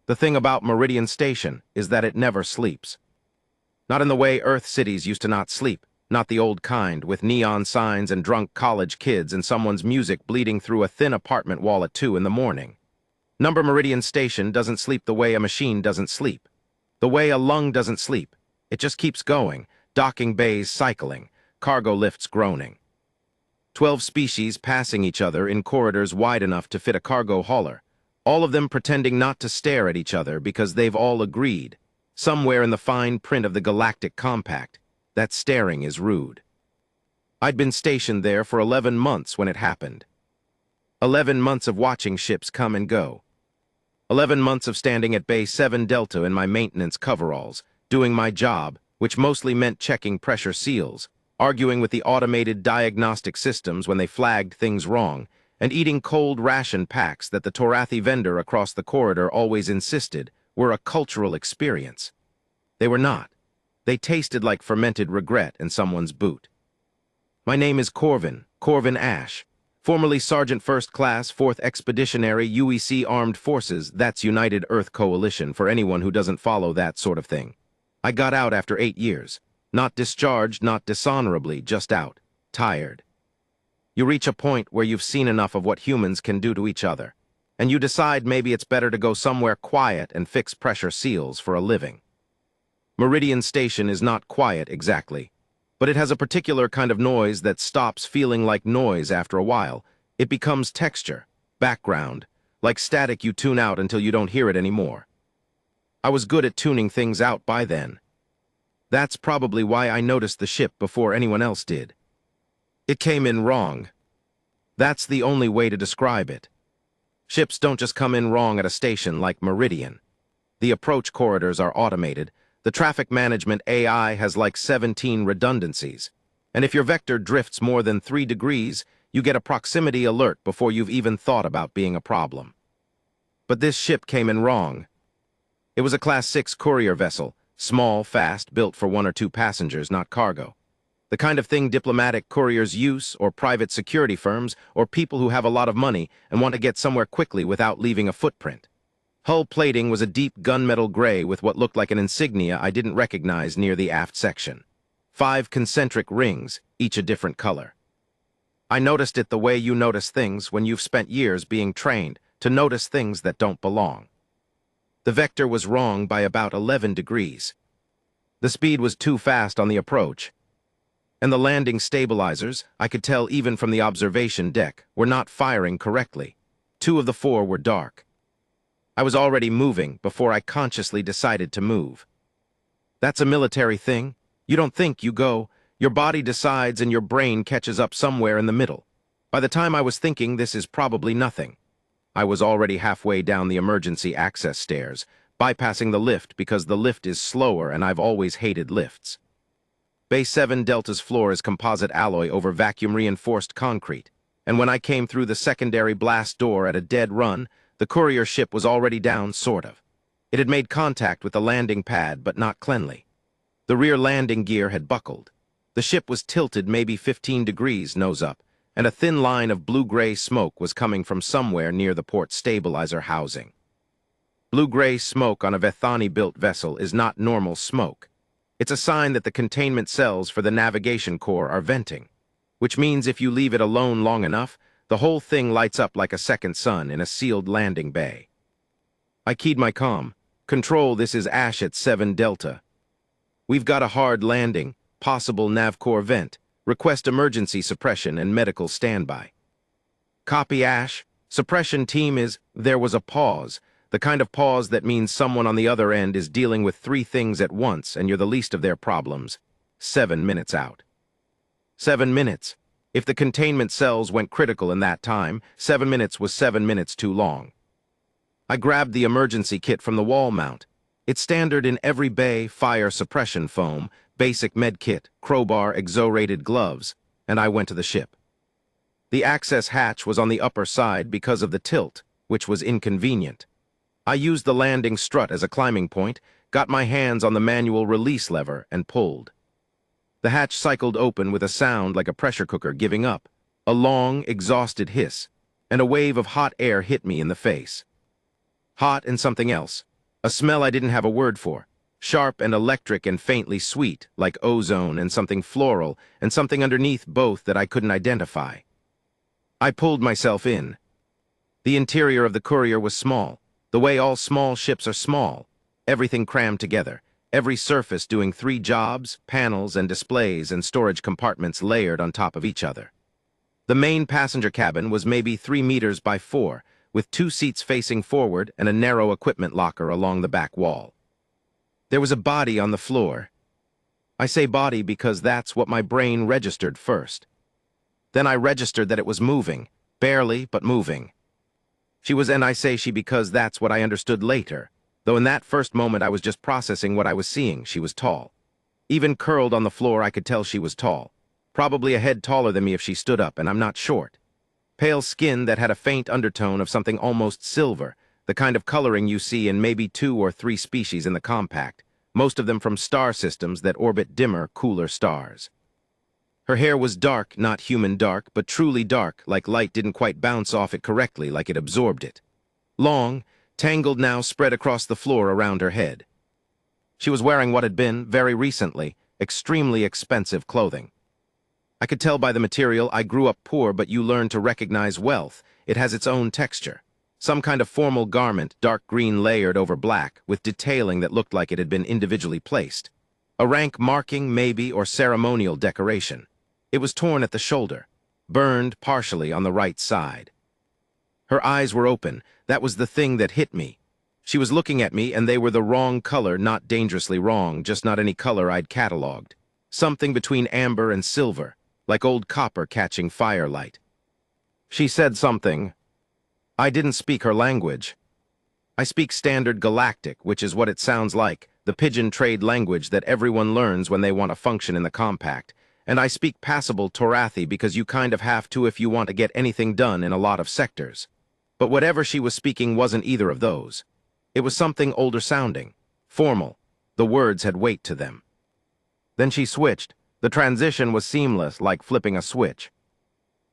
The thing about Meridian Station is that it never sleeps. Not in the way Earth cities used to not sleep, not the old kind, with neon signs and drunk college kids and someone's music bleeding through a thin apartment wall at 2 in the morning. Number Meridian Station doesn't sleep the way a machine doesn't sleep. The way a lung doesn't sleep. It just keeps going, docking bays cycling, cargo lifts groaning. 12 species passing each other in corridors wide enough to fit a cargo hauler, all of them pretending not to stare at each other because they've all agreed, somewhere in the fine print of the Galactic Compact, that staring is rude. I'd been stationed there for 11 months when it happened. 11 months of watching ships come and go. 11 months of standing at Bay 7 Delta in my maintenance coveralls, doing my job, which mostly meant checking pressure seals, arguing with the automated diagnostic systems when they flagged things wrong, and eating cold ration packs that the Torathi vendor across the corridor always insisted were a cultural experience. They were not. They tasted like fermented regret in someone's boot. My name is Corvin Ash, formerly Sergeant First Class, 4th Expeditionary UEC Armed Forces, that's United Earth Coalition for anyone who doesn't follow that sort of thing. I got out after 8 years. Not discharged, not dishonorably, just out. Tired. You reach a point where you've seen enough of what humans can do to each other, and you decide maybe it's better to go somewhere quiet and fix pressure seals for a living. Meridian Station is not quiet exactly, but it has a particular kind of noise that stops feeling like noise after a while. It becomes texture, background, like static you tune out until you don't hear it anymore. I was good at tuning things out by then. That's probably why I noticed the ship before anyone else did. It came in wrong. That's the only way to describe it. Ships don't just come in wrong at a station like Meridian. The approach corridors are automated. The traffic management AI has like 17 redundancies. And if your vector drifts more than 3 degrees, you get a proximity alert before you've even thought about being a problem. But this ship came in wrong. It was a Class 6 courier vessel, small, fast, built for 1 or 2 passengers, not cargo. The kind of thing diplomatic couriers use, or private security firms, or people who have a lot of money and want to get somewhere quickly without leaving a footprint. Hull plating was a deep gunmetal gray with what looked like an insignia I didn't recognize near the aft section. 5 concentric rings, each a different color. I noticed it the way you notice things when you've spent years being trained to notice things that don't belong. The vector was wrong by about 11 degrees. The speed was too fast on the approach, and the landing stabilizers, I could tell even from the observation deck, were not firing correctly. 2 of the 4 were dark. I was already moving before I consciously decided to move. That's a military thing. You don't think, you go. Your body decides and your brain catches up somewhere in the middle. By the time I was thinking, this is probably nothing. I was already halfway down the emergency access stairs, bypassing the lift because the lift is slower and I've always hated lifts. Bay 7 Delta's floor is composite alloy over vacuum-reinforced concrete, and when I came through the secondary blast door at a dead run, the courier ship was already down, sort of. It had made contact with the landing pad, but not cleanly. The rear landing gear had buckled. The ship was tilted maybe 15 degrees nose up, and a thin line of blue-gray smoke was coming from somewhere near the port stabilizer housing. Blue-gray smoke on a Vethani-built vessel is not normal smoke. It's a sign that the containment cells for the navigation core are venting, which means if you leave it alone long enough, the whole thing lights up like a second sun in a sealed landing bay. I keyed my comm. Control, this is Ash at 7 Delta. We've got a hard landing, possible NavCore vent. Request emergency suppression and medical standby. Copy, Ash. Suppression team is... There was a pause. The kind of pause that means someone on the other end is dealing with 3 things at once and you're the least of their problems. 7 minutes out. 7 minutes. If the containment cells went critical in that time, 7 minutes was 7 minutes too long. I grabbed the emergency kit from the wall mount. It's standard in every bay, fire suppression foam, basic med kit, crowbar, exo-rated gloves, and I went to the ship. The access hatch was on the upper side because of the tilt, which was inconvenient. I used the landing strut as a climbing point, got my hands on the manual release lever, and pulled. The hatch cycled open with a sound like a pressure cooker giving up, a long, exhausted hiss, and a wave of hot air hit me in the face. Hot and something else, A smell I didn't have a word for. Sharp and electric and faintly sweet, like ozone and something floral, and something underneath both that I couldn't identify. I pulled myself in. The interior of the courier was small, the way all small ships are small. Everything crammed together, every surface doing 3 jobs, panels and displays and storage compartments layered on top of each other. The main passenger cabin was maybe 3 meters by 4, with 2 seats facing forward and a narrow equipment locker along the back wall. There was a body on the floor. I say body because that's what my brain registered first. Then I registered that it was moving, barely, but moving. She was and I say she because that's what I understood later, though in that first moment I was just processing what I was seeing. She was tall. Even curled on the floor I could tell she was tall. Probably a head taller than me if she stood up, and I'm not short. Pale skin that had a faint undertone of something almost silver, the kind of coloring you see in maybe 2 or 3 species in the compact, most of them from star systems that orbit dimmer, cooler stars. Her hair was dark, not human dark, but truly dark, like light didn't quite bounce off it correctly, like it absorbed it. Long, tangled now spread across the floor around her head. She was wearing what had been, very recently, extremely expensive clothing. I could tell by the material I grew up poor, but you learn to recognize wealth. It has its own texture. Some kind of formal garment, dark green layered over black, with detailing that looked like it had been individually placed. A rank marking, maybe, or ceremonial decoration. It was torn at the shoulder, burned partially on the right side. Her eyes were open. That was the thing that hit me. She was looking at me, and they were the wrong color, not dangerously wrong, just not any color I'd cataloged. Something between amber and silver, like old copper catching firelight. She said something. I didn't speak her language. I speak standard galactic, which is what it sounds like, the pigeon trade language that everyone learns when they want to function in the compact. And I speak passable Torathi because you kind of have to if you want to get anything done in a lot of sectors. But whatever she was speaking wasn't either of those. It was something older sounding, formal. The words had weight to them. Then she switched. The transition was seamless, like flipping a switch.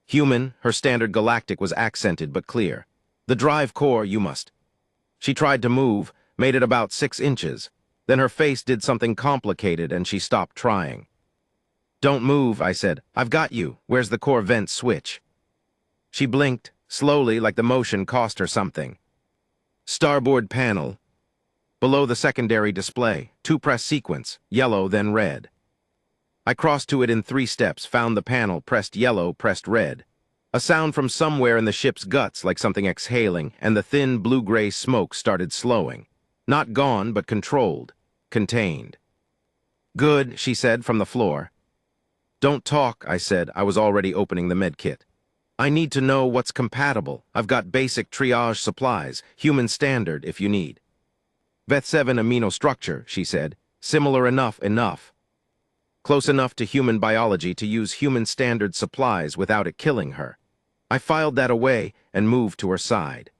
Human, her standard galactic was accented but clear. The drive core, you must. She tried to move, made it about 6 inches. Then her face did something complicated and she stopped trying. Don't move, I said. I've got you. Where's the core vent switch? She blinked, slowly, like the motion cost her something. Starboard panel. Below the secondary display, 2-press sequence, yellow then red. I crossed to it in 3 steps, found the panel, pressed yellow, pressed red. A sound from somewhere in the ship's guts, like something exhaling, and the thin blue-gray smoke started slowing. Not gone, but controlled, contained. Good, she said from the floor. Don't talk, I said. I was already opening the med kit. I need to know what's compatible. I've got basic triage supplies, human standard if you need. Veth7 amino structure, she said. Similar enough. Close enough to human biology to use human standard supplies without it killing her. I filed that away and moved to her side.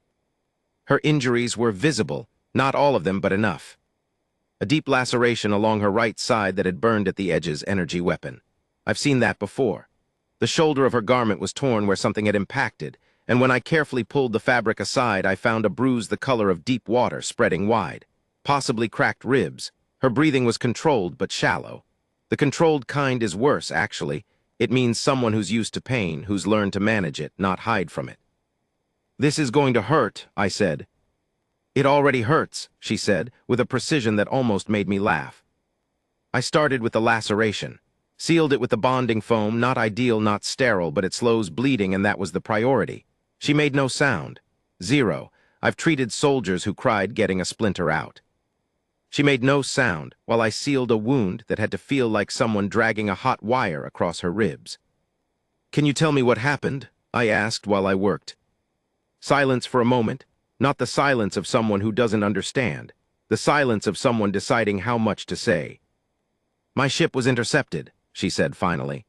Her injuries were visible, not all of them, but enough. A deep laceration along her right side that had burned at the edges, energy weapon. I've seen that before. The shoulder of her garment was torn where something had impacted, and when I carefully pulled the fabric aside, I found a bruise the color of deep water spreading wide. Possibly cracked ribs. Her breathing was controlled but shallow. The controlled kind is worse, actually. It means someone who's used to pain, who's learned to manage it, not hide from it. This is going to hurt, I said. It already hurts, she said, with a precision that almost made me laugh. I started with the laceration. Sealed it with the bonding foam, not ideal, not sterile, but it slows bleeding, and that was the priority. She made no sound. 0. I've treated soldiers who cried getting a splinter out. She made no sound while I sealed a wound that had to feel like someone dragging a hot wire across her ribs. Can you tell me what happened? I asked while I worked. Silence for a moment, not the silence of someone who doesn't understand, the silence of someone deciding how much to say. My ship was intercepted, she said finally.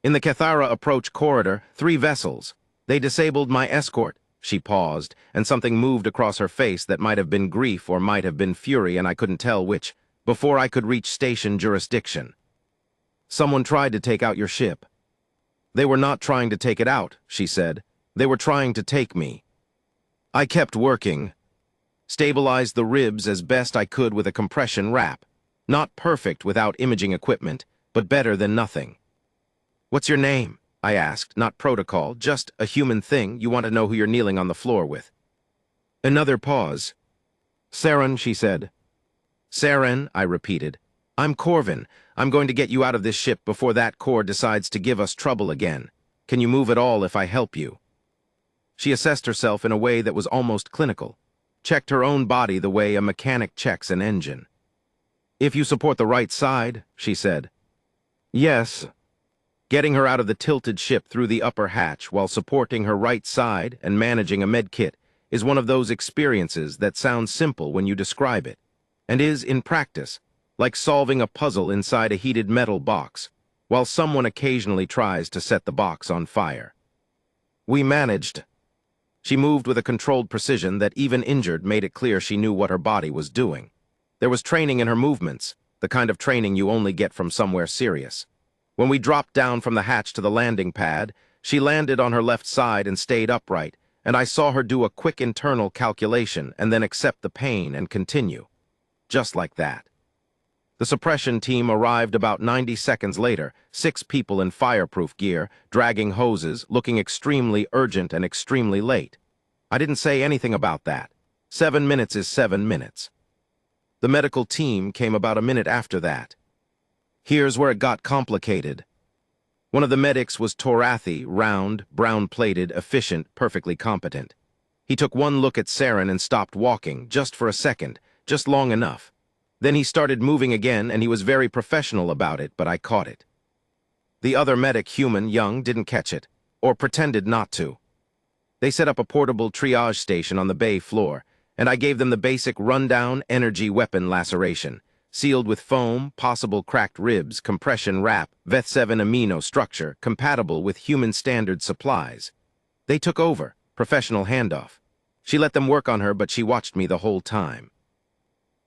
In the Cathara approach corridor, 3 vessels. They disabled my escort. She paused, and something moved across her face that might have been grief or might have been fury, and I couldn't tell which, before I could reach station jurisdiction. Someone tried to take out your ship. They were not trying to take it out, she said. They were trying to take me. I kept working. Stabilized the ribs as best I could with a compression wrap. Not perfect without imaging equipment, but better than nothing. "What's your name?" I asked, not protocol, just a human thing. You want to know who you're kneeling on the floor with. Another pause. "Saren," she said. "Saren," I repeated. "I'm Corvin. I'm going to get you out of this ship before that core decides to give us trouble again. Can you move at all if I help you?" She assessed herself in a way that was almost clinical. Checked her own body the way a mechanic checks an engine. "If you support the right side," she said. "Yes." Getting her out of the tilted ship through the upper hatch while supporting her right side and managing a med kit is one of those experiences that sounds simple when you describe it, and is, in practice, like solving a puzzle inside a heated metal box, while someone occasionally tries to set the box on fire. We managed. She moved with a controlled precision that, even injured, made it clear she knew what her body was doing. There was training in her movements, the kind of training you only get from somewhere serious. When we dropped down from the hatch to the landing pad, she landed on her left side and stayed upright, and I saw her do a quick internal calculation and then accept the pain and continue. Just like that. The suppression team arrived about 90 seconds later, 6 people in fireproof gear, dragging hoses, looking extremely urgent and extremely late. I didn't say anything about that. 7 minutes is 7 minutes. The medical team came about a minute after that. Here's where it got complicated. One of the medics was Torathi, round, brown-plated, efficient, perfectly competent. He took one look at Saren and stopped walking, just for a second, just long enough. Then he started moving again, and he was very professional about it, but I caught it. The other medic, human, young, didn't catch it, or pretended not to. They set up a portable triage station on the bay floor, and I gave them the basic rundown energy weapon laceration, sealed with foam, possible cracked ribs, compression wrap, Veth7 amino structure, compatible with human standard supplies. They took over, professional handoff. She let them work on her, but she watched me the whole time.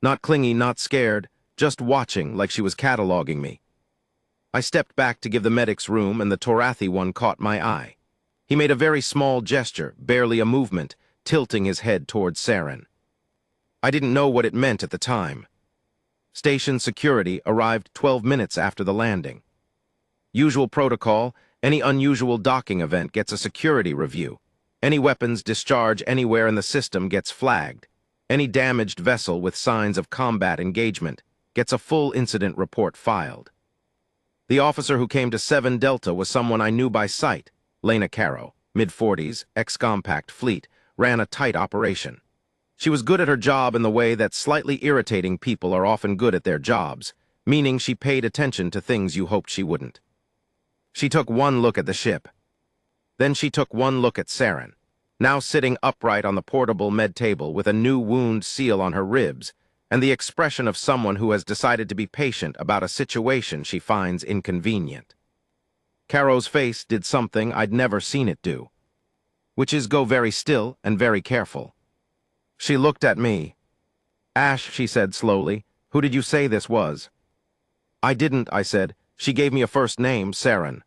Not clingy, not scared, just watching like she was cataloging me. I stepped back to give the medics room, and the Torathi one caught my eye. He made a very small gesture, barely a movement, tilting his head towards Saren. I didn't know what it meant at the time. Station security arrived 12 minutes after the landing. Usual protocol, any unusual docking event gets a security review. Any weapons discharge anywhere in the system gets flagged. Any damaged vessel with signs of combat engagement gets a full incident report filed. The officer who came to 7 Delta was someone I knew by sight. Lena Caro, mid-40s, ex-compact fleet, ran a tight operation. She was good at her job in the way that slightly irritating people are often good at their jobs, meaning she paid attention to things you hoped she wouldn't. She took one look at the ship. Then she took one look at Saren, now sitting upright on the portable med table with a new wound seal on her ribs, and the expression of someone who has decided to be patient about a situation she finds inconvenient. Caro's face did something I'd never seen it do, which is go very still and very careful. She looked at me. "Ash," she said slowly, "who did you say this was?" "I didn't," I said. "She gave me a first name, Saren."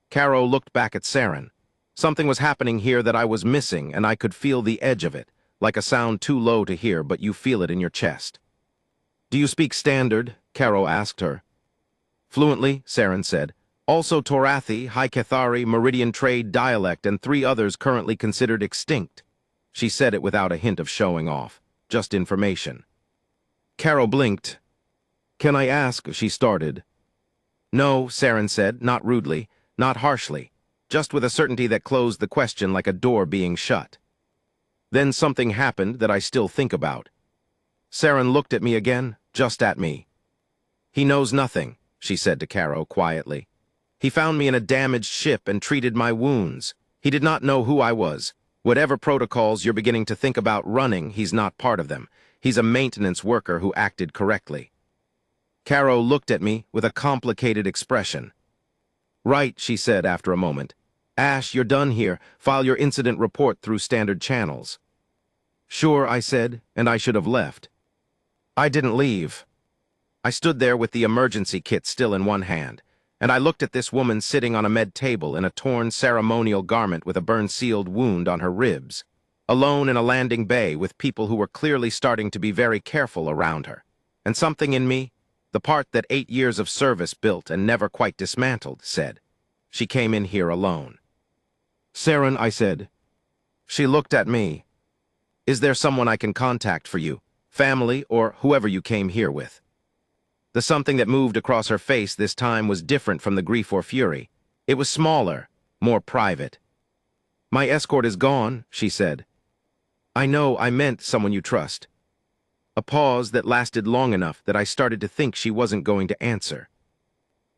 Caro looked back at Saren. Something was happening here that I was missing, and I could feel the edge of it, like a sound too low to hear, but you feel it in your chest. "Do you speak standard?" Caro asked her. "Fluently," Saren said. "Also Torathi, High Cathari, Meridian trade dialect, and 3 others currently considered extinct." She said it without a hint of showing off, just information. Caro blinked. "Can I ask?" she started. "No," Saren said, not rudely, not harshly, just with a certainty that closed the question like a door being shut. Then something happened that I still think about. Saren looked at me again, just at me. "He knows nothing," she said to Caro quietly. "He found me in a damaged ship and treated my wounds. He did not know who I was. Whatever protocols you're beginning to think about running, he's not part of them. He's a maintenance worker who acted correctly." Caro looked at me with a complicated expression. "Right," she said after a moment. "Ash, you're done here. File your incident report through standard channels." "Sure," I said, and I should have left. I didn't leave. I stood there with the emergency kit still in one hand, and I looked at this woman sitting on a med table in a torn ceremonial garment with a burn-sealed wound on her ribs. alone in a landing bay with people who were clearly starting to be very careful around her. And something in me, the part that 8 years of service built and never quite dismantled, said, she came in here alone. Saren, I said. She looked at me. Is there someone I can contact for you, family or whoever you came here with? The something that moved across her face this time was different from the grief or fury. It was smaller, more private. My escort is gone, she said. I know I meant someone you trust. A pause that lasted long enough that I started to think she wasn't going to answer.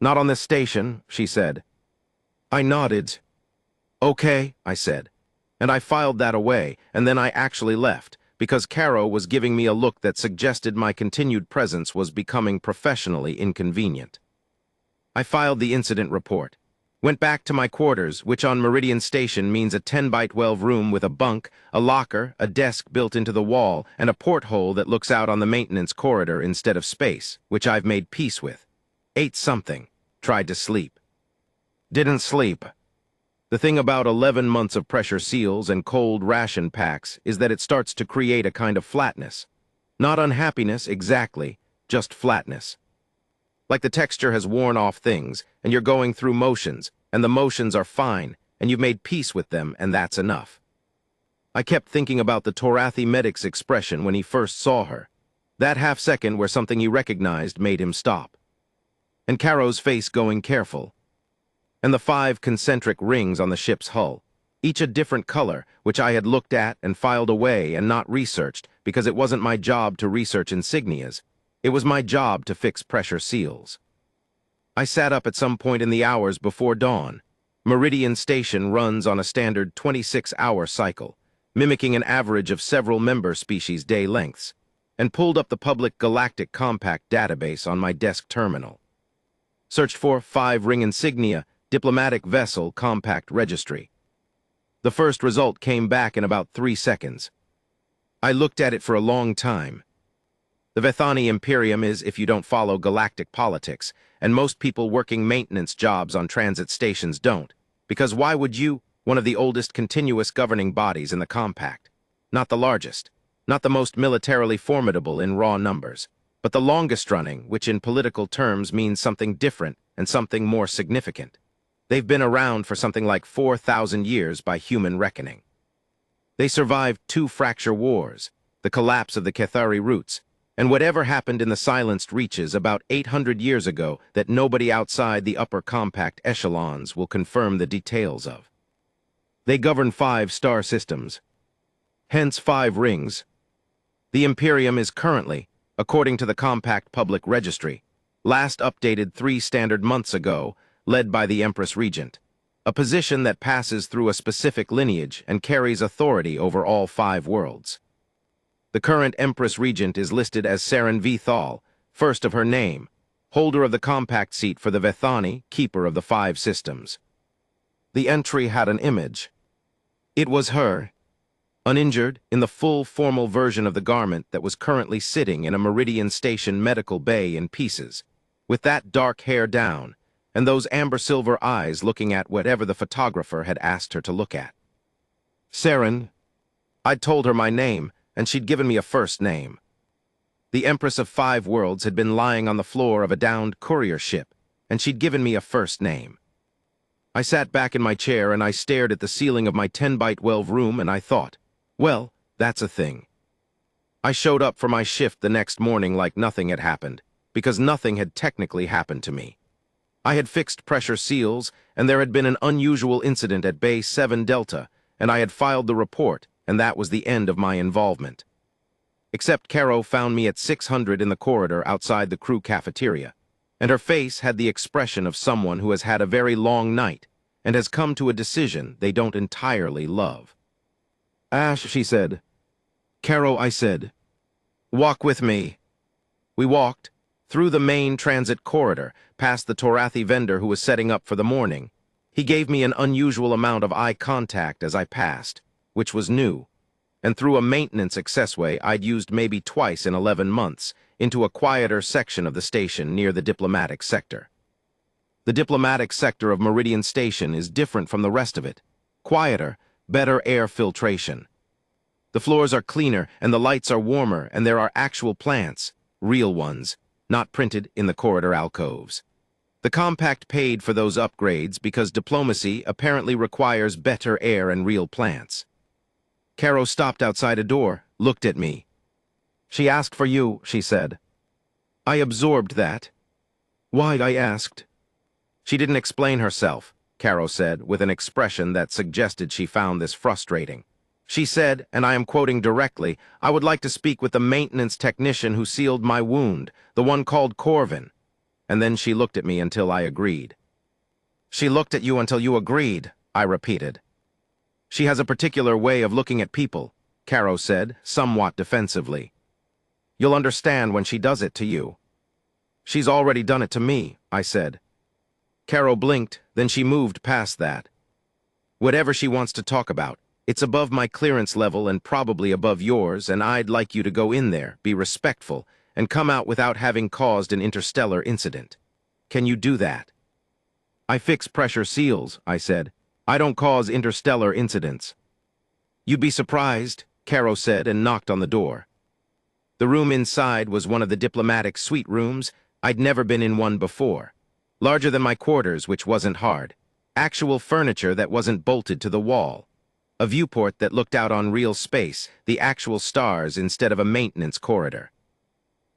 Not on this station, she said. I nodded. Okay, I said. And I filed that away, and then I actually left, because Caro was giving me a look that suggested my continued presence was becoming professionally inconvenient. I filed the incident report, went back to my quarters, which on Meridian Station means a 10-by-12 room with a bunk, a locker, a desk built into the wall, and a porthole that looks out on the maintenance corridor instead of space, which I've made peace with. Ate something, tried to sleep. Didn't sleep. The thing about 11 months of pressure seals and cold ration packs is that it starts to create a kind of flatness. Not unhappiness exactly, just flatness. Like the texture has worn off things, and you're going through motions, and the motions are fine, and you've made peace with them, and that's enough. I kept thinking about the Torathi medic's expression when he first saw her. That half-second where something he recognized made him stop. And Caro's face going careful. And the 5 concentric rings on the ship's hull, each a different color, which I had looked at and filed away and not researched because it wasn't my job to research insignias. It was my job to fix pressure seals. I sat up at some point in the hours before dawn. Meridian Station runs on a standard 26-hour cycle, mimicking an average of several member species day lengths, and pulled up the public Galactic Compact database on my desk terminal. Searched for 5-ring insignia, diplomatic vessel compact registry. The first result came back in about 3 seconds. I looked at it for a long time. The Vethani Imperium is if you don't follow galactic politics, and most people working maintenance jobs on transit stations don't, because why would you, one of the oldest continuous governing bodies in the compact? Not the largest, not the most militarily formidable in raw numbers, but the longest running, which in political terms means something different and something more significant. They've been around for something like 4,000 years by human reckoning. They survived 2 fracture wars, the collapse of the Cathari roots, and whatever happened in the silenced reaches about 800 years ago that nobody outside the upper compact echelons will confirm the details of. They govern 5 star systems, hence 5 rings. The Imperium is currently, according to the compact public registry, last updated 3 standard months ago, led by the Empress Regent, a position that passes through a specific lineage and carries authority over all 5 worlds. The current Empress Regent is listed as Saren V. Thal, first of her name, holder of the compact seat for the Vethani, keeper of the 5 systems. The entry had an image. It was her, uninjured, in the full formal version of the garment that was currently sitting in a Meridian Station medical bay in pieces, with that dark hair down, and those amber-silver eyes looking at whatever the photographer had asked her to look at. Saren. I'd told her my name, and she'd given me a first name. The Empress of 5 worlds had been lying on the floor of a downed courier ship, and she'd given me a first name. I sat back in my chair and I stared at the ceiling of my 10-by-12 room and I thought, well, that's a thing. I showed up for my shift the next morning like nothing had happened, because nothing had technically happened to me. I had fixed pressure seals, and there had been an unusual incident at Bay 7 Delta, and I had filed the report, and that was the end of my involvement. Except Caro found me at 600 in the corridor outside the crew cafeteria, and her face had the expression of someone who has had a very long night and has come to a decision they don't entirely love. Ash, she said. Caro, I said. Walk with me. We walked, through the main transit corridor, past the Torathi vendor who was setting up for the morning. He gave me an unusual amount of eye contact as I passed, which was new, and through a maintenance accessway I'd used maybe twice in 11 months, into a quieter section of the station near the diplomatic sector. The diplomatic sector of Meridian Station is different from the rest of it. Quieter, better air filtration. The floors are cleaner, and the lights are warmer, and there are actual plants, real ones, not printed in the corridor alcoves. The compact paid for those upgrades because diplomacy apparently requires better air and real plants. Caro stopped outside a door, looked at me. "She asked for you," she said. I absorbed that. "Why?" I asked. "She didn't explain herself," Caro said, with an expression that suggested she found this frustrating. "She said, and I am quoting directly, I would like to speak with the maintenance technician who sealed my wound, the one called Corvin." And then she looked at me until I agreed. "She looked at you until you agreed," I repeated. "She has a particular way of looking at people," Caro said, somewhat defensively. "You'll understand when she does it to you." "She's already done it to me," I said. Caro blinked, then she moved past that. "Whatever she wants to talk about, it's above my clearance level and probably above yours, and I'd like you to go in there, be respectful, and come out without having caused an interstellar incident. Can you do that?" "I fix pressure seals," I said. "I don't cause interstellar incidents." "You'd be surprised," Caro said and knocked on the door. The room inside was one of the diplomatic suite rooms. I'd never been in one before. Larger than my quarters, which wasn't hard. Actual furniture that wasn't bolted to the wall. A viewport that looked out on real space, the actual stars instead of a maintenance corridor.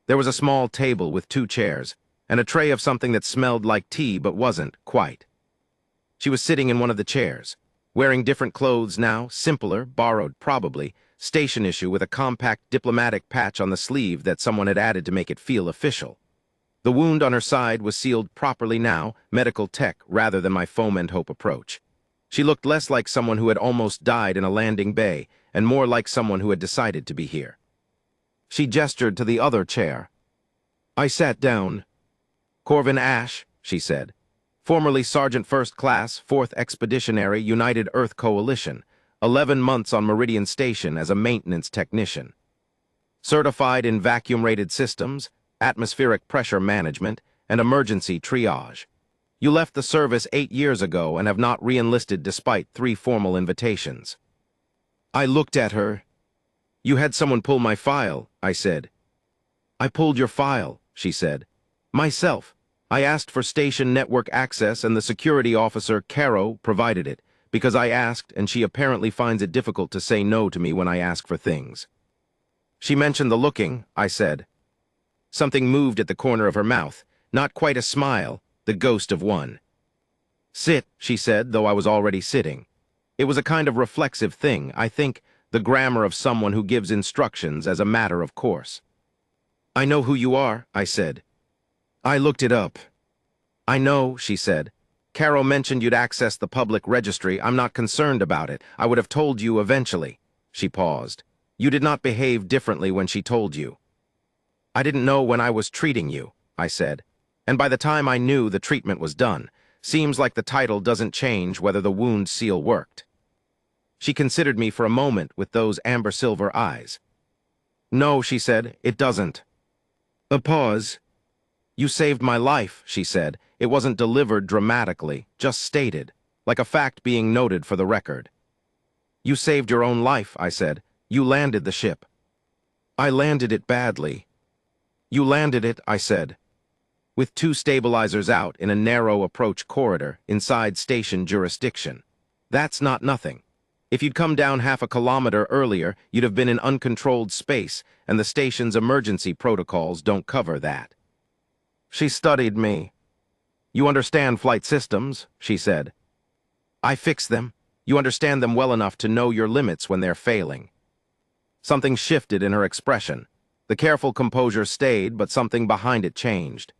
There was a small table with 2 chairs, and a tray of something that smelled like tea but wasn't, quite. She was sitting in one of the chairs, wearing different clothes now, simpler, borrowed probably, station issue with a compact diplomatic patch on the sleeve that someone had added to make it feel official. The wound on her side was sealed properly now, medical tech rather than my foam and hope approach. She looked less like someone who had almost died in a landing bay, and more like someone who had decided to be here. She gestured to the other chair. I sat down. "Corvin Ash," she said. "Formerly Sergeant First Class, 4th Expeditionary United Earth Coalition. 11 months on Meridian Station as a maintenance technician. Certified in vacuum-rated systems, atmospheric pressure management, and emergency triage. You left the service 8 years ago and have not re-enlisted despite 3 formal invitations." I looked at her. "You had someone pull my file," I said. "I pulled your file," she said. "Myself. I asked for station network access and the security officer, Caro, provided it, because I asked and she apparently finds it difficult to say no to me when I ask for things." "She mentioned the looking," I said. Something moved at the corner of her mouth, not quite a smile, the ghost of one. "Sit," she said, though I was already sitting. It was a kind of reflexive thing, I think, the grammar of someone who gives instructions as a matter of course. "I know who you are," I said. "I looked it up." "I know," she said. "Caro mentioned you'd access the public registry. I'm not concerned about it. I would have told you eventually." She paused. "You did not behave differently when she told you." "I didn't know when I was treating you," I said. "And by the time I knew, the treatment was done. Seems like the title doesn't change whether the wound seal worked." She considered me for a moment with those amber-silver eyes. "No," she said, "it doesn't." A pause. "You saved my life," she said. It wasn't delivered dramatically, just stated, like a fact being noted for the record. "You saved your own life," I said. "You landed the ship." "I landed it badly." "You landed it," I said. "With 2 stabilizers out in a narrow approach corridor inside station jurisdiction. That's not nothing. If you'd come down half a kilometer earlier, you'd have been in uncontrolled space, and the station's emergency protocols don't cover that." She studied me. "You understand flight systems," she said. "I fix them. You understand them well enough to know your limits when they're failing." Something shifted in her expression. The careful composure stayed, but something behind it changed.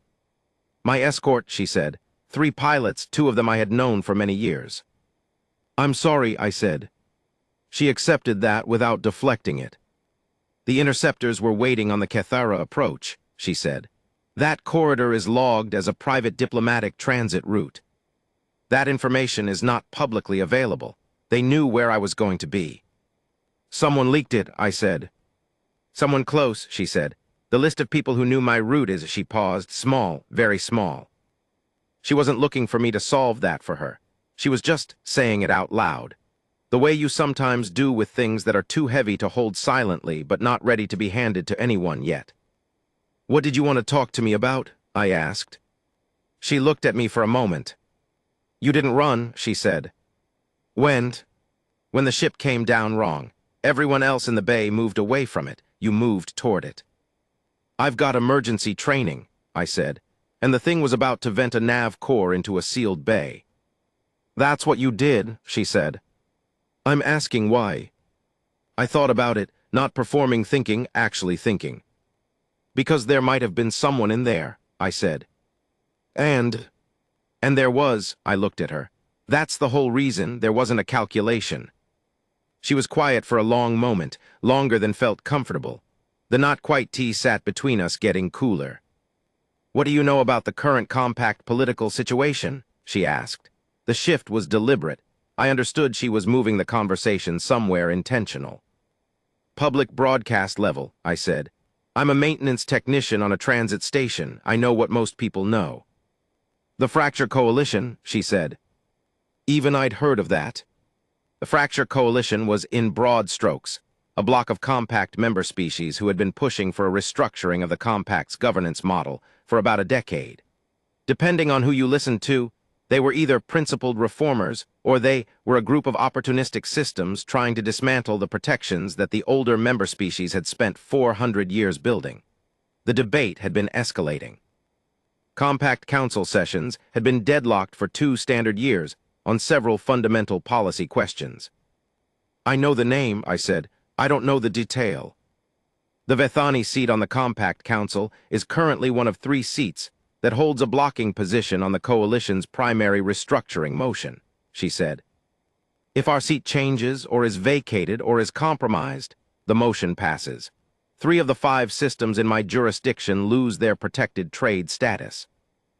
"My escort," she said. 3 pilots, 2 of them I had known for many years." "I'm sorry," I said. She accepted that without deflecting it. "The interceptors were waiting on the Cathara approach," she said. "That corridor is logged as a private diplomatic transit route. That information is not publicly available. They knew where I was going to be." "Someone leaked it," I said. "Someone close," she said. "The list of people who knew my route is," she paused, "small, very small." She wasn't looking for me to solve that for her. She was just saying it out loud. The way you sometimes do with things that are too heavy to hold silently but not ready to be handed to anyone yet. "What did you want to talk to me about?" I asked. She looked at me for a moment. "You didn't run," she said. When the ship came down wrong, everyone else in the bay moved away from it. You moved toward it." "I've got emergency training," I said, "and the thing was about to vent a nav core into a sealed bay." "That's what you did," she said. "I'm asking why." I thought about it, not performing thinking, actually thinking. "Because there might have been someone in there," I said. And there was," I looked at her. "That's the whole reason there wasn't a calculation." She was quiet for a long moment, longer than felt comfortable. The not-quite tea sat between us, getting cooler. "What do you know about the current compact political situation?" she asked. The shift was deliberate. I understood she was moving the conversation somewhere intentional. "Public broadcast level," I said. "I'm a maintenance technician on a transit station. I know what most people know." "The Fracture Coalition," she said. Even I'd heard of that. The Fracture Coalition was, in broad strokes, a block of compact member species who had been pushing for a restructuring of the compact's governance model for about a decade. Depending on who you listened to, they were either principled reformers or they were a group of opportunistic systems trying to dismantle the protections that the older member species had spent 400 years building. The debate had been escalating. Compact Council sessions had been deadlocked for 2 standard years on several fundamental policy questions. "I know the name," I said. "I don't know the detail." "The Vethani seat on the Compact Council is currently one of 3 seats that holds a blocking position on the Coalition's primary restructuring motion," she said. "If our seat changes or is vacated or is compromised, the motion passes. 3 of the 5 systems in my jurisdiction lose their protected trade status.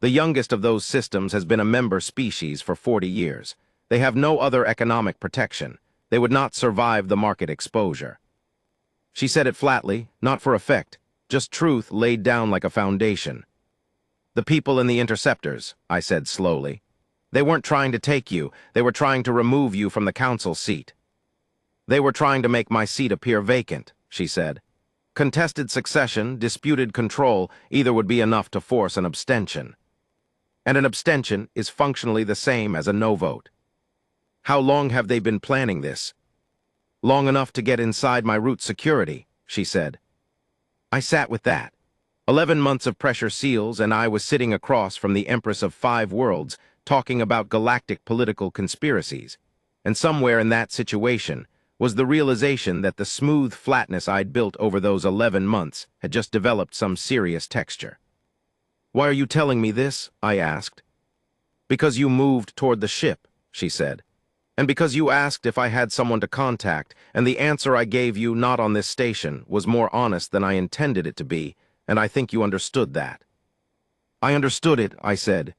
The youngest of those systems has been a member species for 40 years. They have no other economic protection. They would not survive the market exposure." She said it flatly, not for effect, just truth laid down like a foundation. "The people in the interceptors," I said slowly. "They weren't trying to take you. They were trying to remove you from the council seat." "They were trying to make my seat appear vacant," she said. "Contested succession, disputed control, either would be enough to force an abstention. And an abstention is functionally the same as a no vote." "How long have they been planning this?" "Long enough to get inside my root security," she said. I sat with that. 11 months of pressure seals, and I was sitting across from the Empress of 5 worlds, talking about galactic political conspiracies. And somewhere in that situation was the realization that the smooth flatness I'd built over those 11 months had just developed some serious texture. "Why are you telling me this?" I asked. "Because you moved toward the ship," she said. "And because you asked if I had someone to contact, and the answer I gave you, not on this station, was more honest than I intended it to be, and I think you understood that." "I understood it," I said.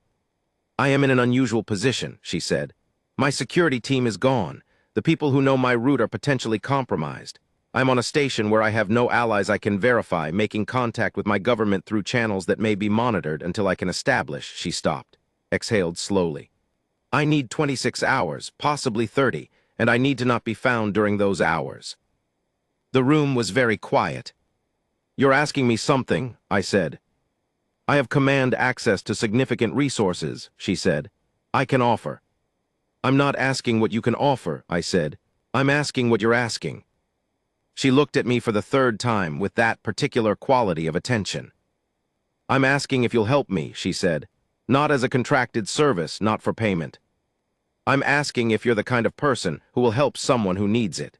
"I am in an unusual position," she said. "My security team is gone. The people who know my route are potentially compromised. I'm on a station where I have no allies I can verify, making contact with my government through channels that may be monitored until I can establish." She stopped, exhaled slowly. "I need 26 hours, possibly 30, and I need to not be found during those hours." The room was very quiet. "You're asking me something," I said. "I have command access to significant resources," she said. "I can offer." "I'm not asking what you can offer," I said. "I'm asking what you're asking." She looked at me for the 3rd time with that particular quality of attention. "I'm asking if you'll help me," she said. "Not as a contracted service, not for payment. I'm asking if you're the kind of person who will help someone who needs it."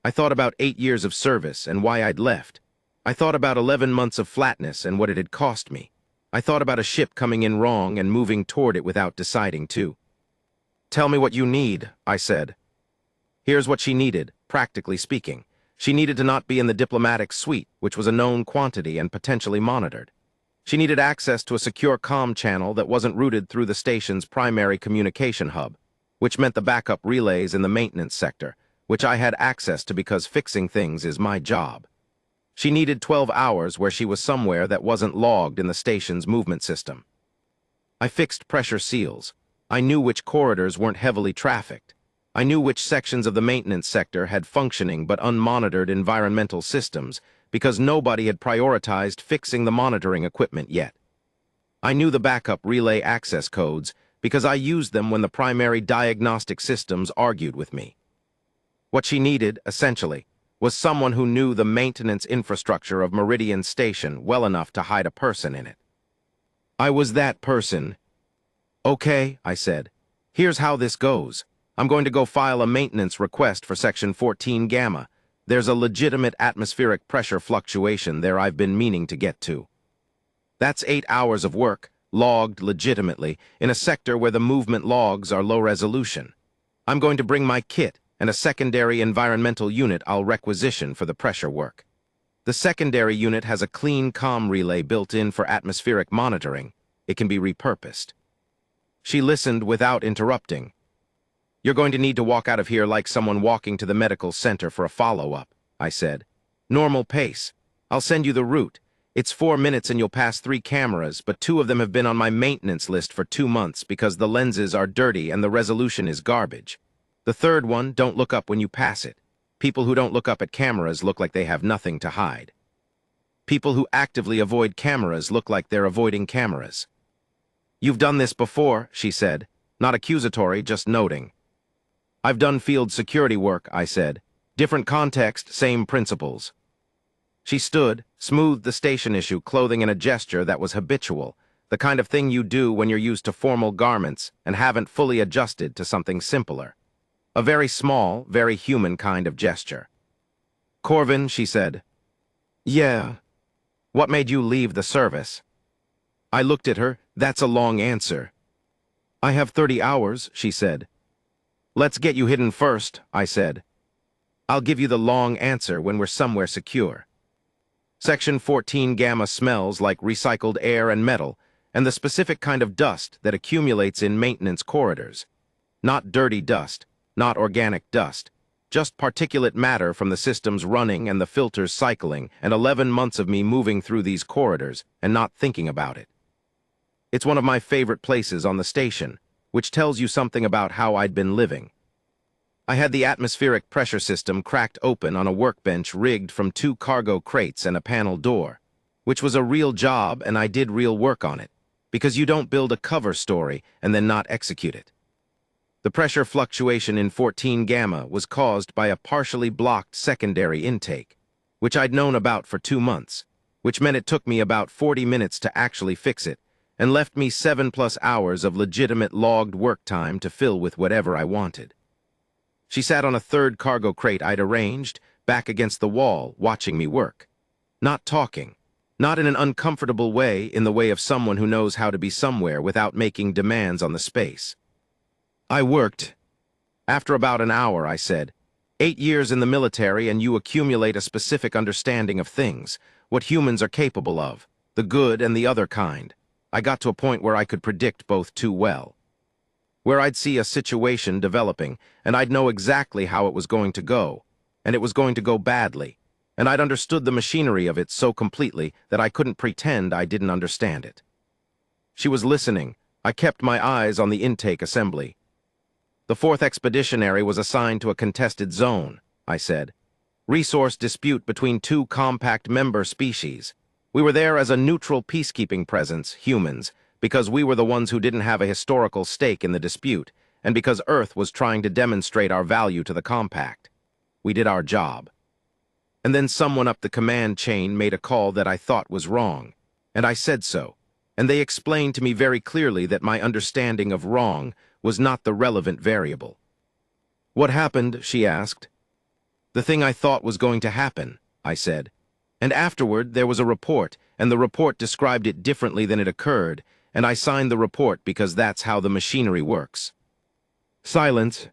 I thought about 8 years of service and why I'd left. I thought about 11 months of flatness and what it had cost me. I thought about a ship coming in wrong and moving toward it without deciding to. "Tell me what you need," I said. Here's what she needed, practically speaking. She needed to not be in the diplomatic suite, which was a known quantity and potentially monitored. She needed access to a secure comm channel that wasn't routed through the station's primary communication hub, which meant the backup relays in the maintenance sector, which I had access to because fixing things is my job. She needed 12 hours where she was somewhere that wasn't logged in the station's movement system. I fixed pressure seals. I knew which corridors weren't heavily trafficked. I knew which sections of the maintenance sector had functioning but unmonitored environmental systems because nobody had prioritized fixing the monitoring equipment yet. I knew the backup relay access codes because I used them when the primary diagnostic systems argued with me. What she needed, essentially, was someone who knew the maintenance infrastructure of Meridian Station well enough to hide a person in it. I was that person. Okay, I said. Here's how this goes. I'm going to go file a maintenance request for Section 14 Gamma. There's a legitimate atmospheric pressure fluctuation there I've been meaning to get to. That's 8 hours of work, logged legitimately, in a sector where the movement logs are low resolution. I'm going to bring my kit and a secondary environmental unit I'll requisition for the pressure work. The secondary unit has a clean comm relay built in for atmospheric monitoring. It can be repurposed. She listened without interrupting. You're going to need to walk out of here like someone walking to the medical center for a follow-up, I said. Normal pace. I'll send you the route. It's 4 minutes and you'll pass 3 cameras, but 2 of them have been on my maintenance list for 2 months because the lenses are dirty and the resolution is garbage. The third one, don't look up when you pass it. People who don't look up at cameras look like they have nothing to hide. People who actively avoid cameras look like they're avoiding cameras. You've done this before, she said. Not accusatory, just noting. I've done field security work, I said. Different context, same principles. She stood, smoothed the station issue clothing in a gesture that was habitual, the kind of thing you do when you're used to formal garments and haven't fully adjusted to something simpler. A very small, very human kind of gesture. Corvin, she said. Yeah. What made you leave the service? I looked at her. That's a long answer. I have 30 hours, she said. Let's get you hidden first, I said. I'll give you the long answer when we're somewhere secure. Section 14 Gamma smells like recycled air and metal, and the specific kind of dust that accumulates in maintenance corridors. Not dirty dust, not organic dust, just particulate matter from the systems running and the filters cycling, and 11 months of me moving through these corridors and not thinking about it. It's one of my favorite places on the station, which tells you something about how I'd been living. I had the atmospheric pressure system cracked open on a workbench rigged from 2 cargo crates and a panel door, which was a real job, and I did real work on it, because you don't build a cover story and then not execute it. The pressure fluctuation in 14 Gamma was caused by a partially blocked secondary intake, which I'd known about for 2 months, which meant it took me about 40 minutes to actually fix it, and left me 7+ hours of legitimate logged work time to fill with whatever I wanted. She sat on a 3rd cargo crate I'd arranged, back against the wall, watching me work. Not talking. Not in an uncomfortable way, in the way of someone who knows how to be somewhere without making demands on the space. I worked. After about an hour, I said, 8 years in the military and you accumulate a specific understanding of things, what humans are capable of, the good and the other kind. I got to a point where I could predict both too well. Where I'd see a situation developing, and I'd know exactly how it was going to go, and it was going to go badly, and I'd understood the machinery of it so completely that I couldn't pretend I didn't understand it. She was listening. I kept my eyes on the intake assembly. The 4th Expeditionary was assigned to a contested zone, I said. Resource dispute between 2 compact member species. We were there as a neutral peacekeeping presence, humans, because we were the ones who didn't have a historical stake in the dispute, and because Earth was trying to demonstrate our value to the compact. We did our job. And then someone up the command chain made a call that I thought was wrong, and I said so, and they explained to me very clearly that my understanding of wrong was not the relevant variable. What happened, she asked. The thing I thought was going to happen, I said. And afterward there was a report, and the report described it differently than it occurred, and I signed the report because that's how the machinery works. Silence.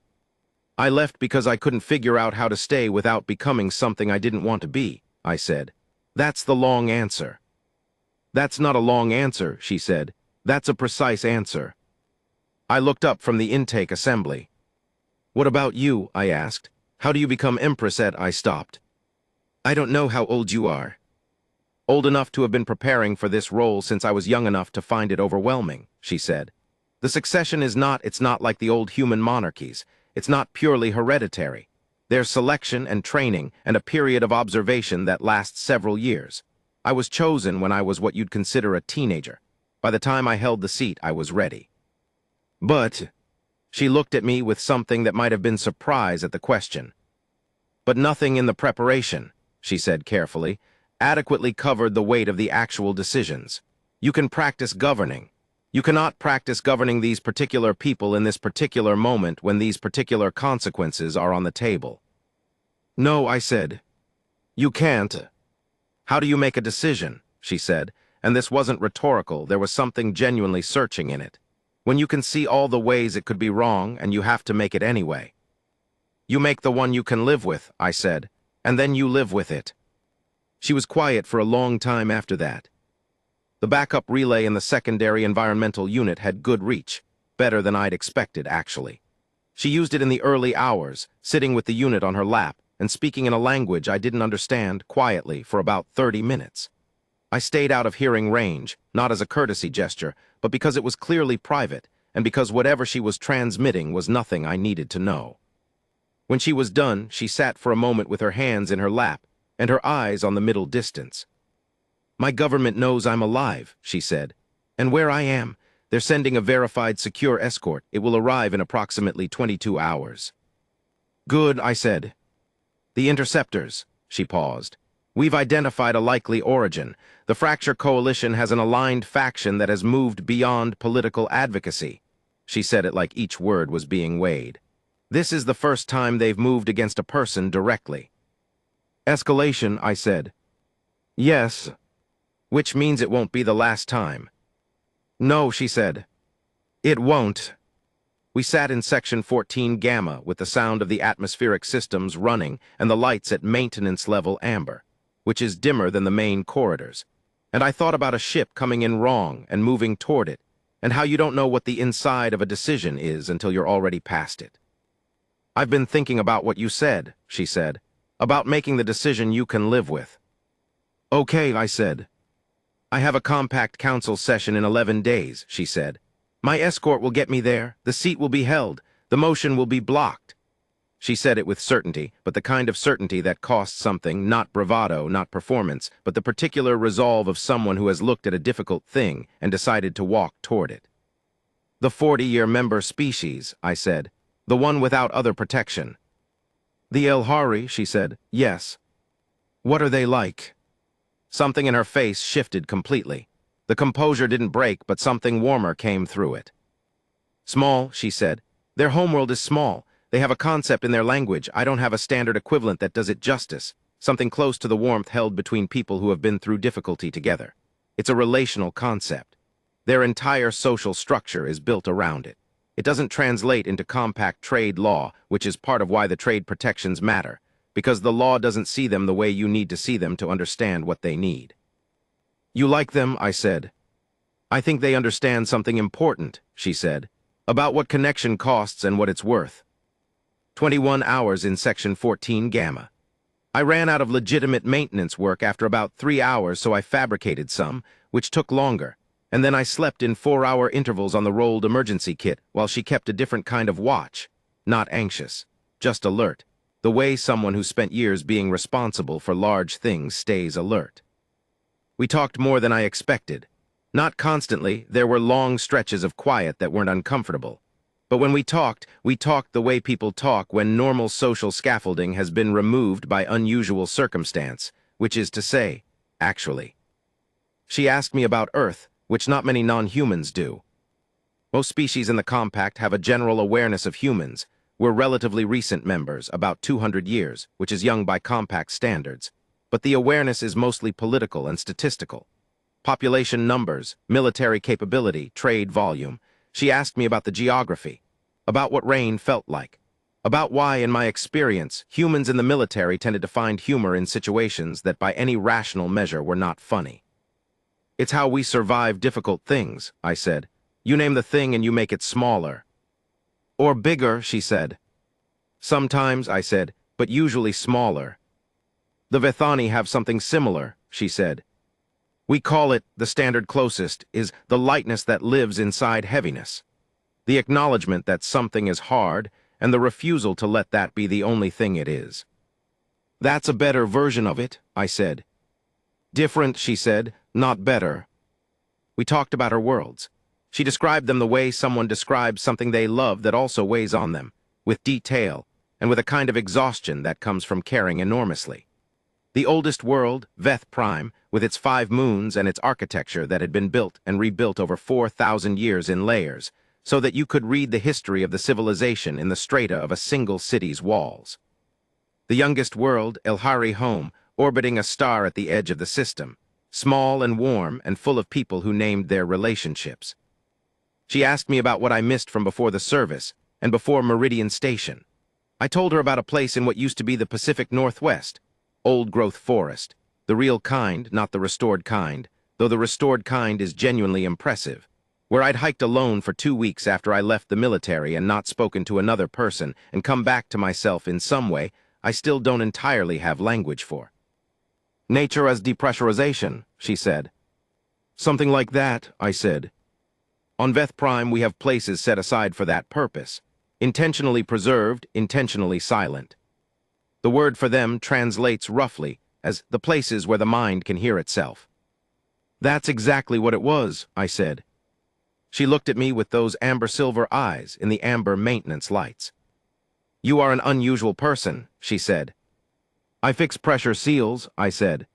I left because I couldn't figure out how to stay without becoming something I didn't want to be, I said. That's the long answer. That's not a long answer, she said. That's a precise answer. I looked up from the intake assembly. What about you? I asked. How do you become Empress at? I stopped. I don't know how old you are. Old enough to have been preparing for this role since I was young enough to find it overwhelming, she said. The succession it's not like the old human monarchies. It's not purely hereditary. There's selection and training and a period of observation that lasts several years. I was chosen when I was what you'd consider a teenager. By the time I held the seat, I was ready. But she looked at me with something that might have been surprise at the question. But nothing in the preparation, she said carefully, adequately covered the weight of the actual decisions. You can practice governing. You cannot practice governing these particular people in this particular moment when these particular consequences are on the table. No, I said. You can't. How do you make a decision? She said, and this wasn't rhetorical, there was something genuinely searching in it. When you can see all the ways it could be wrong and you have to make it anyway. You make the one you can live with, I said, and then you live with it. She was quiet for a long time after that. The backup relay in the secondary environmental unit had good reach, better than I'd expected, actually. She used it in the early hours, sitting with the unit on her lap and speaking in a language I didn't understand quietly for about 30 minutes. I stayed out of hearing range, not as a courtesy gesture, but because it was clearly private, and because whatever she was transmitting was nothing I needed to know. When she was done, she sat for a moment with her hands in her lap and her eyes on the middle distance. My government knows I'm alive, she said, and where I am, they're sending a verified secure escort. It will arrive in approximately 22 hours. Good, I said. The interceptors, she paused. We've identified a likely origin. The Fracture Coalition has an aligned faction that has moved beyond political advocacy. She said it like each word was being weighed. This is the first time they've moved against a person directly. Escalation, I said. Yes. Which means it won't be the last time. No, she said. It won't. We sat in Section 14 Gamma with the sound of the atmospheric systems running and the lights at maintenance level amber, which is dimmer than the main corridors. And I thought about a ship coming in wrong and moving toward it, and how you don't know what the inside of a decision is until you're already past it. I've been thinking about what you said, she said, about making the decision you can live with. Okay, I said. I have a compact council session in 11 days, she said. My escort will get me there, the seat will be held, the motion will be blocked. She said it with certainty, but the kind of certainty that costs something, not bravado, not performance, but the particular resolve of someone who has looked at a difficult thing and decided to walk toward it. The 40-year member species, I said, the one without other protection. The Elhari, she said, yes. What are they like? Something in her face shifted completely. The composure didn't break, but something warmer came through it. Small, she said. Their homeworld is small. They have a concept in their language. I don't have a standard equivalent that does it justice. Something close to the warmth held between people who have been through difficulty together. It's a relational concept. Their entire social structure is built around it. It doesn't translate into compact trade law, which is part of why the trade protections matter, because the law doesn't see them the way you need to see them to understand what they need. You like them, I said. I think they understand something important, she said, about what connection costs and what it's worth. 21 hours in Section 14 Gamma. I ran out of legitimate maintenance work after about 3 hours, so I fabricated some, which took longer, and then I slept in 4-hour intervals on the rolled emergency kit while she kept a different kind of watch, not anxious, just alert, the way someone who spent years being responsible for large things stays alert. We talked more than I expected. Not constantly, there were long stretches of quiet that weren't uncomfortable. But when we talked the way people talk when normal social scaffolding has been removed by unusual circumstance, which is to say, actually. She asked me about Earth, which not many non-humans do. Most species in the Compact have a general awareness of humans. We're relatively recent members, about 200 years, which is young by Compact standards. But the awareness is mostly political and statistical. Population numbers, military capability, trade volume. She asked me about the geography, about what rain felt like, about why, in my experience, humans in the military tended to find humor in situations that by any rational measure were not funny. It's how we survive difficult things, I said. You name the thing and you make it smaller. Or bigger, she said. Sometimes, I said, but usually smaller. The Vethani have something similar, she said. We call it, the standard closest, is the lightness that lives inside heaviness. The acknowledgement that something is hard and the refusal to let that be the only thing it is. That's a better version of it, I said. Different, she said, not better. We talked about her worlds. She described them the way someone describes something they love that also weighs on them, with detail, and with a kind of exhaustion that comes from caring enormously. The oldest world, Veth Prime, with its 5 moons and its architecture that had been built and rebuilt over 4,000 years in layers, so that you could read the history of the civilization in the strata of a single city's walls. The youngest world, Elhari Home, orbiting a star at the edge of the system, small and warm and full of people who named their relationships. She asked me about what I missed from before the service and before Meridian Station. I told her about a place in what used to be the Pacific Northwest, old-growth forest, the real kind, not the restored kind, though the restored kind is genuinely impressive, where I'd hiked alone for 2 weeks after I left the military and not spoken to another person and come back to myself in some way I still don't entirely have language for. Nature as depressurization, she said. Something like that, I said. On Veth Prime we have places set aside for that purpose, intentionally preserved, intentionally silent. The word for them translates roughly as the places where the mind can hear itself. That's exactly what it was, I said. She looked at me with those amber-silver eyes in the amber maintenance lights. You are an unusual person, she said. I fix pressure seals, I said.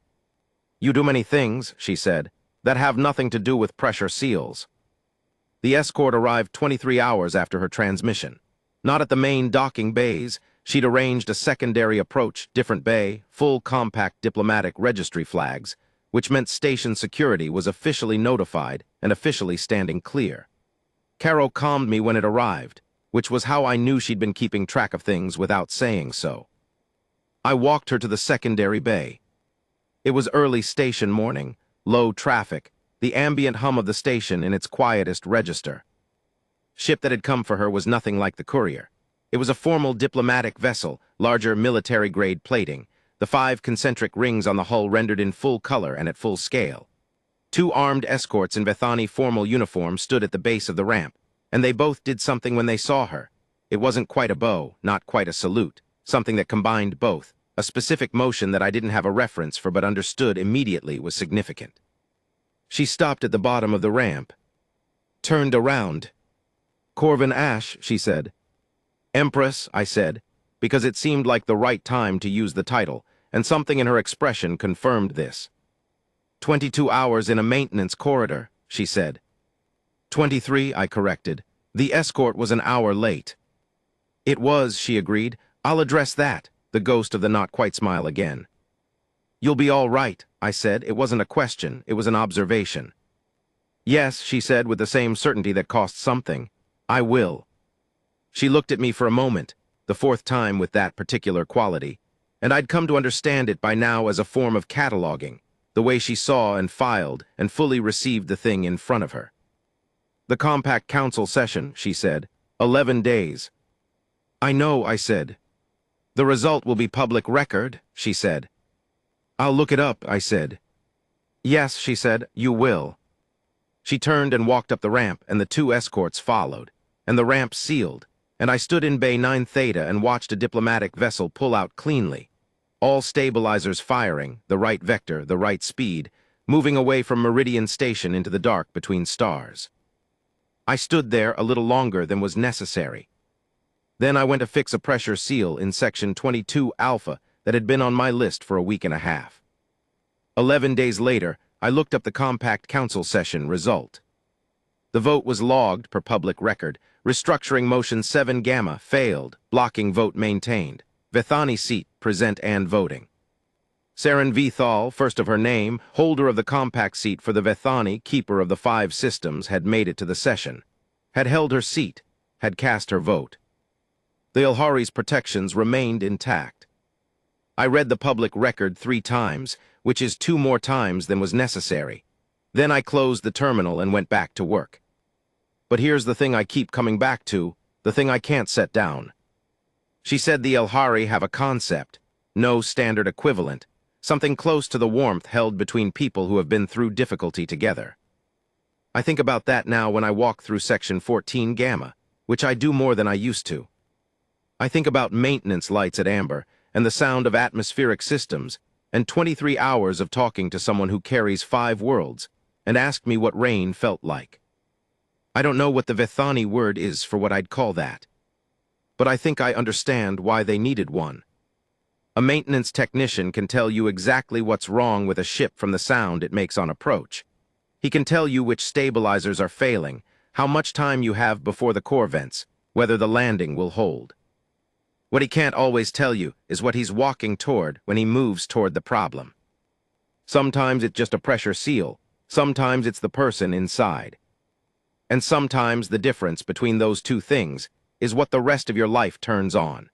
You do many things, she said, that have nothing to do with pressure seals. The escort arrived 23 hours after her transmission. Not at the main docking bays. She'd arranged a secondary approach, different bay, full compact diplomatic registry flags, which meant station security was officially notified and officially standing clear. Caro calmed me when it arrived, which was how I knew she'd been keeping track of things without saying so. I walked her to the secondary bay. It was early station morning, low traffic, the ambient hum of the station in its quietest register. Ship that had come for her was nothing like the courier. It was a formal diplomatic vessel, larger military-grade plating, the 5 concentric rings on the hull rendered in full color and at full scale. 2 armed escorts in Vethani formal uniform stood at the base of the ramp, and they both did something when they saw her. It wasn't quite a bow, not quite a salute, something that combined both, a specific motion that I didn't have a reference for but understood immediately was significant. She stopped at the bottom of the ramp, turned around. Corvin Ash, she said. Empress, I said, because it seemed like the right time to use the title, and something in her expression confirmed this. 22 hours in a maintenance corridor, she said. 23, I corrected. The escort was an hour late. It was, she agreed. I'll address that, the ghost of the not-quite-smile again. You'll be all right, I said. It wasn't a question, it was an observation. Yes, she said with the same certainty that cost something. I will. She looked at me for a moment, the 4th time with that particular quality, and I'd come to understand it by now as a form of cataloging, the way she saw and filed and fully received the thing in front of her. The compact council session, she said, 11 days. I know, I said. The result will be public record, she said. I'll look it up, I said. Yes, she said, you will. She turned and walked up the ramp, and the 2 escorts followed, and the ramp sealed, and I stood in Bay 9 Theta and watched a diplomatic vessel pull out cleanly, all stabilizers firing, the right vector, the right speed, moving away from Meridian Station into the dark between stars. I stood there a little longer than was necessary. Then I went to fix a pressure seal in Section 22 Alpha that had been on my list for a week and a half. 11 days later, I looked up the compact council session result. The vote was logged per public record. Restructuring motion 7 Gamma failed, blocking vote maintained. Vethani seat, present and voting. Saren Vethal, first of her name, holder of the compact seat for the Vethani, keeper of the 5 systems, had made it to the session, had held her seat, had cast her vote. The Elhari's protections remained intact. I read the public record 3 times, which is 2 more times than was necessary. Then I closed the terminal and went back to work. But here's the thing I keep coming back to, the thing I can't set down. She said the Elhari have a concept, no standard equivalent, something close to the warmth held between people who have been through difficulty together. I think about that now when I walk through Section 14 Gamma, which I do more than I used to. I think about maintenance lights at Amber and the sound of atmospheric systems and 23 hours of talking to someone who carries 5 worlds and asked me what rain felt like. I don't know what the Vithani word is for what I'd call that, but I think I understand why they needed one. A maintenance technician can tell you exactly what's wrong with a ship from the sound it makes on approach. He can tell you which stabilizers are failing, how much time you have before the core vents, whether the landing will hold. What he can't always tell you is what he's walking toward when he moves toward the problem. Sometimes it's just a pressure seal, sometimes it's the person inside. And sometimes the difference between those two things is what the rest of your life turns on.